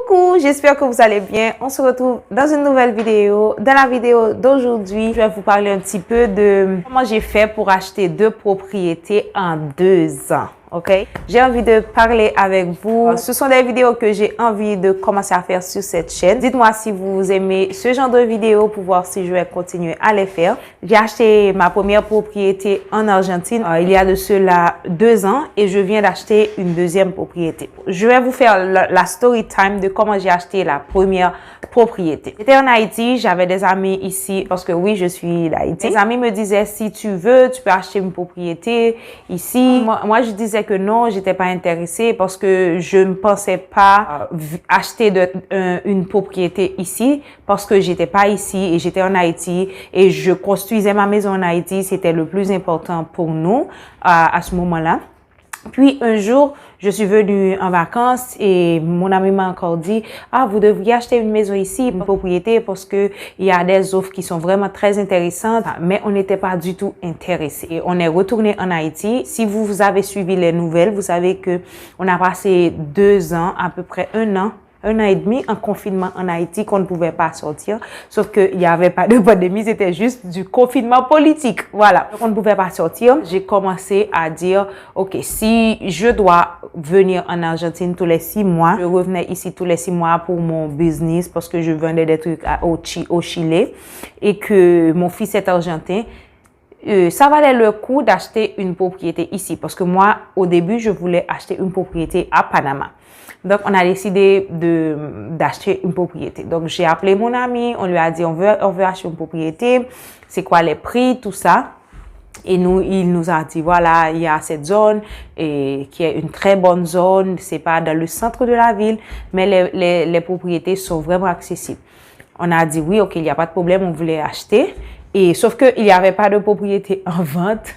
Coucou, j'espère que vous allez bien. On se retrouve dans une nouvelle vidéo. Dans la vidéo d'aujourd'hui, je vais vous parler un petit peu de comment j'ai fait pour acheter 2 propriétés en 2 ans. Ok, j'ai envie de parler avec vous. Ce sont des vidéos que j'ai envie de commencer à faire sur cette chaîne. Dites-moi si vous aimez ce genre de vidéos pour voir si je vais continuer à les faire. J'ai acheté ma première propriété en Argentine il y a de cela 2 ans et je viens d'acheter une deuxième propriété. Je vais vous faire la story time de comment j'ai acheté la première propriété. J'étais en Haïti, j'avais des amis ici parce que oui, je suis d'Haïti. Mes amis me disaient si tu veux, tu peux acheter une propriété ici. Moi je disais que non, j'étais pas intéressée parce que je ne pensais pas acheter une propriété ici parce que j'étais pas ici et j'étais en Haïti et je construisais ma maison en Haïti. C'était le plus important pour nous à ce moment-là. Puis un jour, je suis venue en vacances et mon ami m'a encore dit « Ah, vous devriez acheter une maison ici, une propriété parce que il y a des offres qui sont vraiment très intéressantes. » Mais on n'était pas du tout intéressés. Et on est retourné en Haïti. Si vous avez suivi les nouvelles, vous savez que on a passé 2 ans, à peu près 1 an et demi en confinement en Haïti qu'on ne pouvait pas sortir. Sauf qu'il n'y avait pas de pandémie, c'était juste du confinement politique. Voilà. Donc, on ne pouvait pas sortir. J'ai commencé à dire, OK, si je dois venir en Argentine tous les 6 mois, je revenais ici tous les 6 mois pour mon business parce que je vendais des trucs au Chili et que mon fils est argentin. Ça valait le coup d'acheter une propriété ici parce que moi, au début, je voulais acheter une propriété à Panama. Donc, on a décidé d'acheter une propriété. Donc, j'ai appelé mon ami, on lui a dit, on veut acheter une propriété, c'est quoi les prix, tout ça. Et il nous a dit, voilà, il y a cette zone qui est une très bonne zone, c'est pas dans le centre de la ville, mais les propriétés sont vraiment accessibles. On a dit, oui, OK, il n'y a pas de problème, on voulait acheter. Et sauf qu'il n'y avait pas de propriété en vente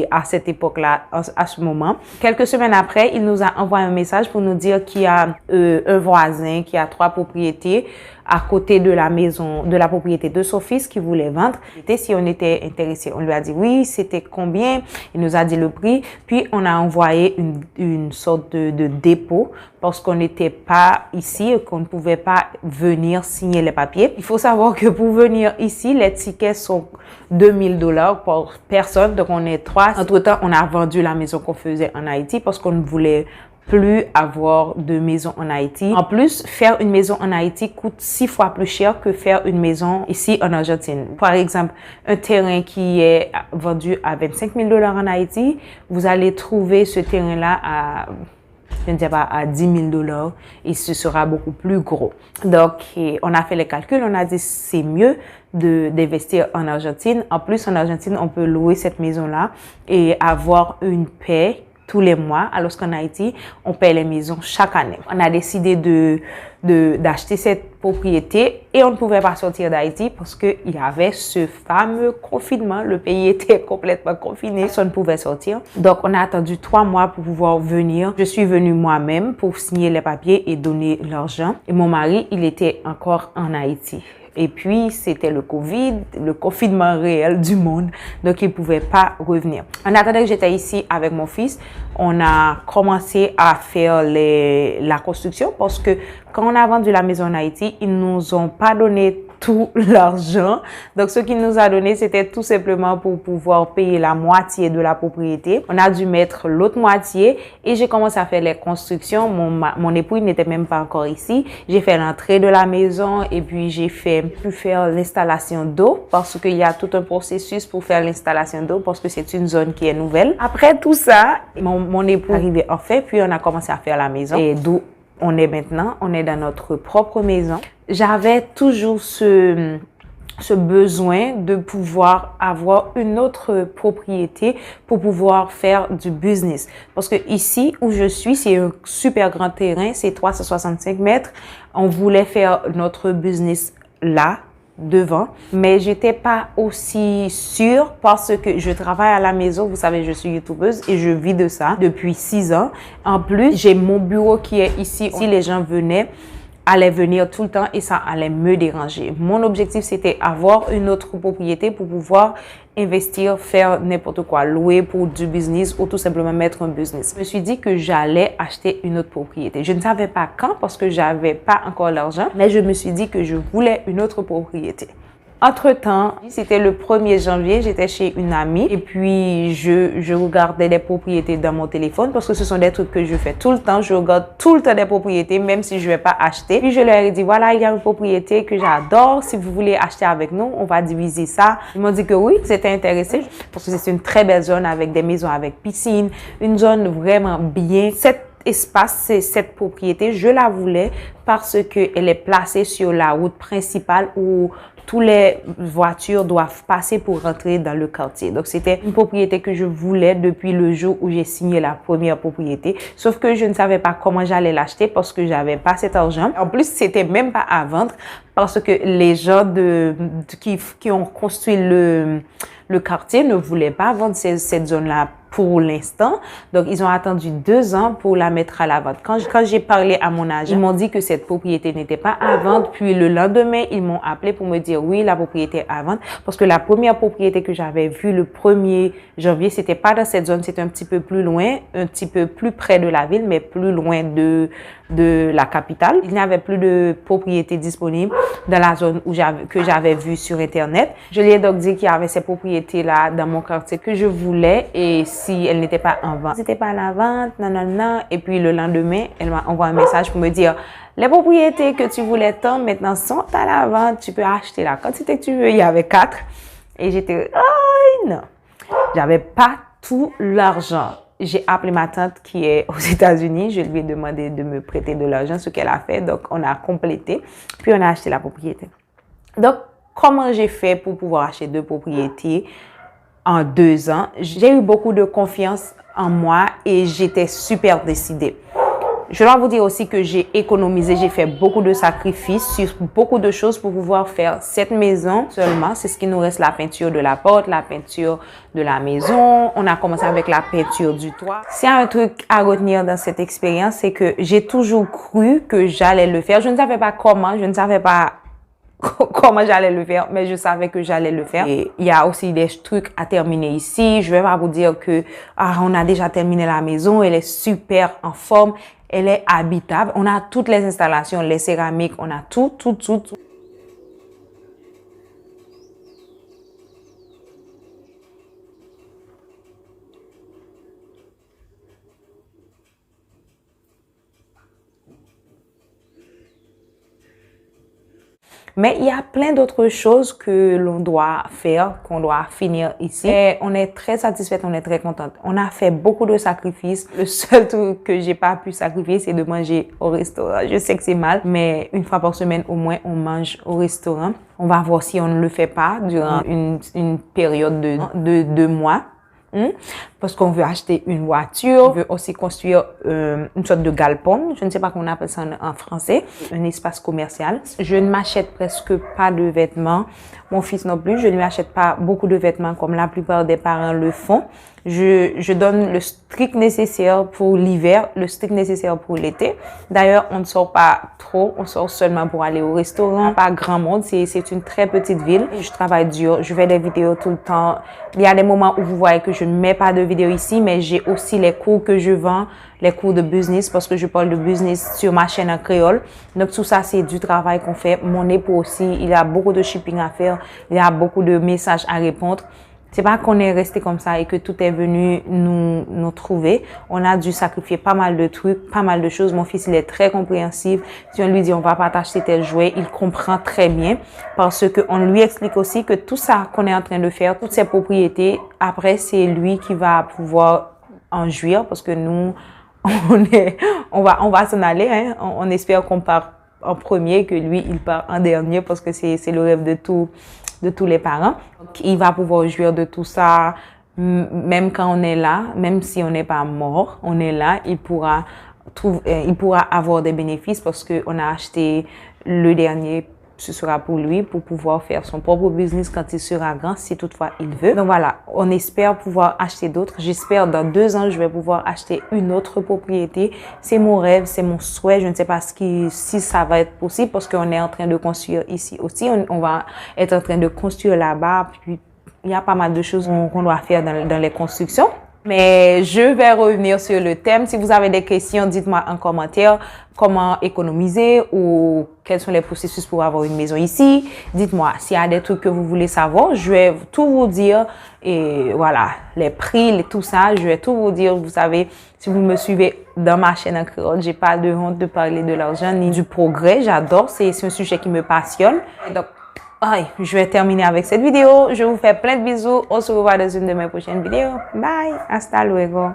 à cette époque-là, à ce moment. Quelques semaines après, il nous a envoyé un message pour nous dire qu'il y a un voisin qui a 3 propriétés à côté de la maison, de la propriété de son fils qui voulait vendre. Et si on était intéressé, on lui a dit oui, c'était combien? Il nous a dit le prix. Puis on a envoyé une sorte de dépôt parce qu'on n'était pas ici et qu'on ne pouvait pas venir signer les papiers. Il faut savoir que pour venir ici, les tickets sont $2000 pour personne. Donc on est 3. Entre-temps, on a vendu la maison qu'on faisait en Haïti parce qu'on ne voulait plus avoir de maison en Haïti. En plus, faire une maison en Haïti coûte 6 fois plus cher que faire une maison ici en Argentine. Par exemple, un terrain qui est vendu à $25 000 en Haïti, vous allez trouver ce terrain-là à, je ne sais pas, à $10 000 et ce sera beaucoup plus gros. Donc, on a fait les calculs, on a dit c'est mieux d'investir en Argentine. En plus, en Argentine, on peut louer cette maison-là et avoir une paie tous les mois, alors qu'en Haïti, on paie les maisons chaque année. On a décidé d'acheter cette propriété et on ne pouvait pas sortir d'Haïti parce qu'il y avait ce fameux confinement. Le pays était complètement confiné, personne ne pouvait sortir. Donc, on a attendu 3 mois pour pouvoir venir. Je suis venue moi-même pour signer les papiers et donner l'argent. Et mon mari, il était encore en Haïti. Et puis, c'était le Covid, le confinement réel du monde. Donc, il ne pouvait pas revenir. En attendant que j'étais ici avec mon fils, on a commencé à faire la construction parce que quand on a vendu la maison en Haïti, ils ne nous ont pas donné tout l'argent. Donc, ce qu'ils nous a donné, c'était tout simplement pour pouvoir payer la moitié de la propriété. On a dû mettre l'autre moitié et j'ai commencé à faire les constructions. Mon époux n'était même pas encore ici. J'ai fait l'entrée de la maison et puis j'ai pu faire l'installation d'eau parce qu'il y a tout un processus pour faire l'installation d'eau parce que c'est une zone qui est nouvelle. Après tout ça, mon époux est arrivé en fait, puis on a commencé à faire la maison et d'où on est maintenant, on est dans notre propre maison. J'avais toujours ce besoin de pouvoir avoir une autre propriété pour pouvoir faire du business. Parce que ici où je suis, c'est un super grand terrain, c'est 365 mètres. On voulait faire notre business là, devant, mais j'étais pas aussi sûre parce que je travaille à la maison. Vous savez, je suis youtubeuse et je vis de ça depuis 6 ans. En plus, j'ai mon bureau qui est ici. Si les gens venaient allait venir tout le temps et ça allait me déranger. Mon objectif, c'était avoir une autre propriété pour pouvoir investir, faire n'importe quoi, louer pour du business ou tout simplement mettre un business. Je me suis dit que j'allais acheter une autre propriété. Je ne savais pas quand parce que j'avais pas encore l'argent, mais je me suis dit que je voulais une autre propriété. Entre-temps, c'était le 1er janvier, j'étais chez une amie et puis je regardais des propriétés dans mon téléphone parce que ce sont des trucs que je fais tout le temps. Je regarde tout le temps des propriétés même si je vais pas acheter. Puis je leur ai dit, voilà, il y a une propriété que j'adore. Si vous voulez acheter avec nous, on va diviser ça. Ils m'ont dit que oui, ils étaient intéressés parce que c'est une très belle zone avec des maisons avec piscine, une zone vraiment bien. Cet espace, cette propriété, je la voulais parce qu'elle est placée sur la route principale où toutes les voitures doivent passer pour rentrer dans le quartier. Donc, c'était une propriété que je voulais depuis le jour où j'ai signé la première propriété. Sauf que je ne savais pas comment j'allais l'acheter parce que j'avais pas cet argent. En plus, c'était même pas à vendre parce que les gens qui ont construit le quartier ne voulaient pas vendre cette zone-là pour l'instant. Donc, ils ont attendu 2 ans pour la mettre à la vente. Quand j'ai parlé à mon agent, ils m'ont dit que cette propriété n'était pas à vendre. Puis, le lendemain, ils m'ont appelé pour me dire oui, la propriété est à vendre. Parce que la première propriété que j'avais vue le 1er janvier, c'était pas dans cette zone, c'était un petit peu plus loin, un petit peu plus près de la ville, mais plus loin de la capitale. Il n'y avait plus de propriétés disponibles dans la zone que j'avais vue sur Internet. Je lui ai donc dit qu'il y avait ces propriétés-là dans mon quartier que je voulais et si elles n'étaient pas en vente, c'était pas à la vente, nanana. Et puis le lendemain, elle m'a envoyé un message pour me dire les propriétés que tu voulais tant maintenant sont à la vente, tu peux acheter la quantité que tu veux. Il y avait 4 et j'étais non, j'avais pas tout l'argent. J'ai appelé ma tante qui est aux États-Unis. Je lui ai demandé de me prêter de l'argent, ce qu'elle a fait. Donc, on a complété. Puis, on a acheté la propriété. Donc, comment j'ai fait pour pouvoir acheter 2 propriétés en 2 ans? J'ai eu beaucoup de confiance en moi et j'étais super décidée. Je dois vous dire aussi que j'ai économisé, j'ai fait beaucoup de sacrifices sur beaucoup de choses pour pouvoir faire cette maison seulement. C'est ce qui nous reste, la peinture de la porte, la peinture de la maison. On a commencé avec la peinture du toit. S'il y a un truc à retenir dans cette expérience, c'est que j'ai toujours cru que j'allais le faire. Je ne savais pas comment, je ne savais pas comment j'allais le faire, mais je savais que j'allais le faire. Et il y a aussi des trucs à terminer ici. Je vais pas vous dire que on a déjà terminé la maison, elle est super en forme. Elle est habitable. On a toutes les installations, les céramiques, on a tout. Mais il y a plein d'autres choses que l'on doit faire, qu'on doit finir ici. Et on est très satisfaite, on est très contente. On a fait beaucoup de sacrifices. Le seul truc que j'ai pas pu sacrifier, c'est de manger au restaurant. Je sais que c'est mal, mais une fois par semaine, au moins, on mange au restaurant. On va voir si on ne le fait pas durant une période de 2 mois. Parce qu'on veut acheter une voiture, on veut aussi construire une sorte de galpon, je ne sais pas comment on appelle ça en français, un espace commercial. Je ne m'achète presque pas de vêtements, mon fils non plus, je ne lui achète pas beaucoup de vêtements comme la plupart des parents le font. Je donne le strict nécessaire pour l'hiver, le strict nécessaire pour l'été. D'ailleurs, on ne sort pas trop, on sort seulement pour aller au restaurant. Pas grand monde, c'est une très petite ville. Je travaille dur, je fais des vidéos tout le temps. Il y a des moments où vous voyez que je ne mets pas de vidéos ici, mais j'ai aussi les cours que je vends, les cours de business, parce que je parle de business sur ma chaîne en créole. Donc tout ça, c'est du travail qu'on fait. Mon époux aussi, il y a beaucoup de shipping à faire, il y a beaucoup de messages à répondre. C'est pas qu'on est resté comme ça et que tout est venu nous trouver. On a dû sacrifier pas mal de trucs, pas mal de choses. Mon fils, il est très compréhensif. Si on lui dit on va pas t'acheter tel jouet, il comprend très bien parce que on lui explique aussi que tout ça qu'on est en train de faire, toutes ces propriétés, après c'est lui qui va pouvoir en jouir parce que nous, on va s'en aller, hein. On espère qu'on part en premier, que lui, il part en dernier parce que c'est le rêve de tous les parents. Donc, il va pouvoir jouir de tout ça, même quand on est là, même si on n'est pas mort, on est là, il pourra avoir des bénéfices parce qu'on a acheté le dernier ce sera pour lui, pour pouvoir faire son propre business quand il sera grand, si toutefois il veut. Donc voilà, on espère pouvoir acheter d'autres. J'espère dans 2 ans, je vais pouvoir acheter une autre propriété. C'est mon rêve, c'est mon souhait. Je ne sais pas si ça va être possible parce qu'on est en train de construire ici aussi. On va être en train de construire là-bas. Puis il y a pas mal de choses qu'on doit faire dans les constructions. Mais je vais revenir sur le thème. Si vous avez des questions, dites-moi en commentaire comment économiser ou quels sont les processus pour avoir une maison ici. Dites-moi s'il y a des trucs que vous voulez savoir. Je vais tout vous dire et voilà, les prix, tout ça, je vais tout vous dire. Vous savez, si vous me suivez dans ma chaîne en créole, j'ai pas de honte de parler de l'argent ni du progrès. J'adore, c'est un sujet qui me passionne. Donc, je vais terminer avec cette vidéo. Je vous fais plein de bisous. On se revoit dans une de mes prochaines vidéos. Bye. Hasta luego.